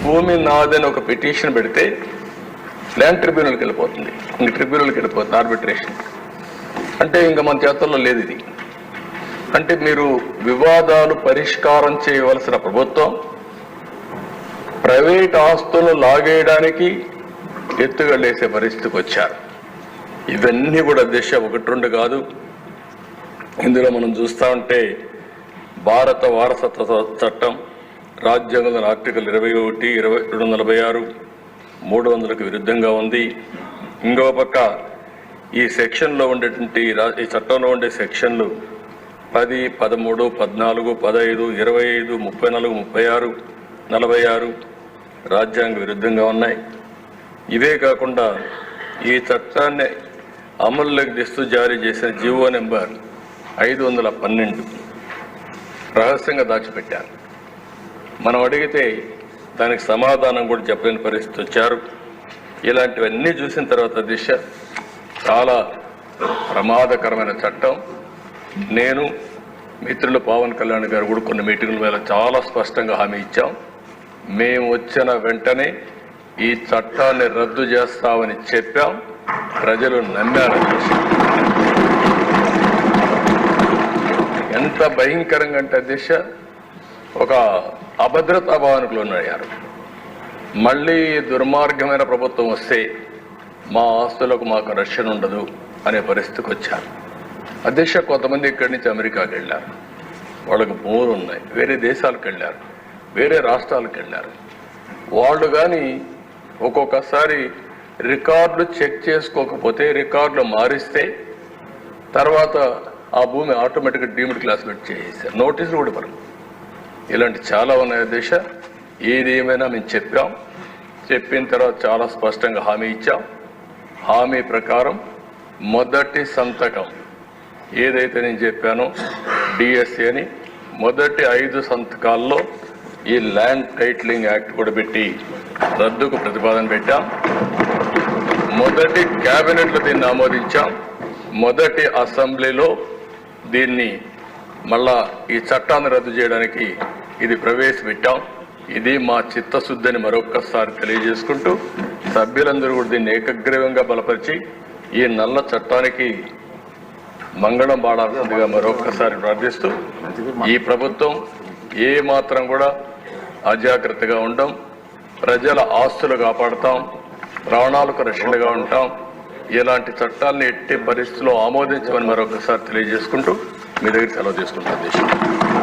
భూమి నాదని ఒక పిటిషన్ పెడితే ల్యాండ్ ట్రిబ్యునల్కి వెళ్ళిపోతుంది, ఇంక ట్రిబ్యునల్కి వెళ్ళిపోతుంది ఆర్బిట్రేషన్. అంటే ఇంకా మన చేతుల్లో లేదు ఇది. అంటే మీరు వివాదాలు పరిష్కారం చేయవలసిన ప్రభుత్వం ప్రైవేట్ ఆస్తులను లాగేయడానికి ఎత్తుగడేసే పరిస్థితికి వచ్చారు. ఇవన్నీ కూడా దిశ 1-2 కాదు. ఇందులో మనం చూస్తూ ఉంటే భారత వారసత్వ చట్టం రాజ్యాంగంలో ఆర్టికల్ 21, 246, 300కు విరుద్ధంగా ఉంది. ఇంకో పక్క ఈ సెక్షన్లో ఉండేటువంటి ఈ చట్టంలో ఉండే సెక్షన్లు 10, 13, 14, 15, 25, 34, 36, 46 రాజ్యాంగ విరుద్ధంగా ఉన్నాయి. ఇవే కాకుండా ఈ చట్టాన్ని అమల్లోకి తెస్తూ జారీ చేసిన జీవో నెంబర్ 512 రహస్యంగా దాచిపెట్టారు. మనం అడిగితే దానికి సమాధానం కూడా చెప్పలేని పరిస్థితి వచ్చారు. ఇలాంటివన్నీ చూసిన తర్వాత దిశ చాలా ప్రమాదకరమైన చట్టం. నేను మిత్రులు పవన్ కళ్యాణ్ గారు కూడా కొన్ని మీటింగుల మీద చాలా స్పష్టంగా హామీ ఇచ్చాం. మేము వచ్చిన వెంటనే ఈ చట్టాన్ని రద్దు చేస్తామని చెప్పాం. ప్రజలు నమ్మారు. ఎంత భయంకరంగా అంటే దిశ ఒక అభద్రతా భావనకు లోనయ్యారు. మళ్ళీ దుర్మార్గమైన ప్రభుత్వం వస్తే మా ఆస్తులకు మాకు రక్షణ ఉండదు అనే పరిస్థితికి వచ్చారు. అధ్యక్ష కొంతమంది ఇక్కడి నుంచి అమెరికాకి వెళ్ళారు, వాళ్ళకు భూములు ఉన్నాయి, వేరే దేశాలకు వెళ్ళారు, వేరే రాష్ట్రాలకు వెళ్ళారు. వాళ్ళు కానీ ఒక్కొక్కసారి రికార్డులు చెక్ చేసుకోకపోతే రికార్డులు మారిస్తే తర్వాత ఆ భూమి ఆటోమేటిక్గా డీమ్డ్ క్లాసిఫైడ్ చేసేసారు. నోటీసులు కూడా మనం ఇలాంటి చాలా ఉన్నాయి దేశ. ఏది ఏమైనా మేము చెప్పాం. చెప్పిన తర్వాత చాలా స్పష్టంగా హామీ ఇచ్చాం. హామీ ప్రకారం మొదటి సంతకం ఏదైతే నేను చెప్పానో డిఎస్సి అని మొదటి 5 సంతకాల్లో ఈ ల్యాండ్ టైటిలింగ్ యాక్ట్ కూడా పెట్టి రద్దుకు ప్రతిపాదన పెట్టాం. మొదటి క్యాబినెట్లో దీన్ని ఆమోదించాం. మొదటి అసెంబ్లీలో దీన్ని మళ్ళా ఈ చట్టాన్ని రద్దు చేయడానికి ఇది ప్రవేశపెట్టాం. ఇది మా చిత్తశుద్ధిని మరొక్కసారి తెలియజేసుకుంటూ సభ్యులందరూ కూడా దీన్ని ఏకగ్రీవంగా బలపరిచి ఈ నల్ల చట్టానికి మంగళం పాడాల్సిందిగా మరొక్కసారి ప్రార్థిస్తూ ఈ ప్రభుత్వం ఏ మాత్రం కూడా అజాగ్రత్తగా ఉండం. ప్రజల ఆస్తులు కాపాడుతాం, ప్రాణాలకు రక్షణగా ఉంటాం. ఇలాంటి చట్టాలను ఎట్టి పరిస్థితుల్లో ఆమోదించమని మరొకసారి తెలియజేసుకుంటూ మీ దగ్గర సెలవు తీసుకుంటాం.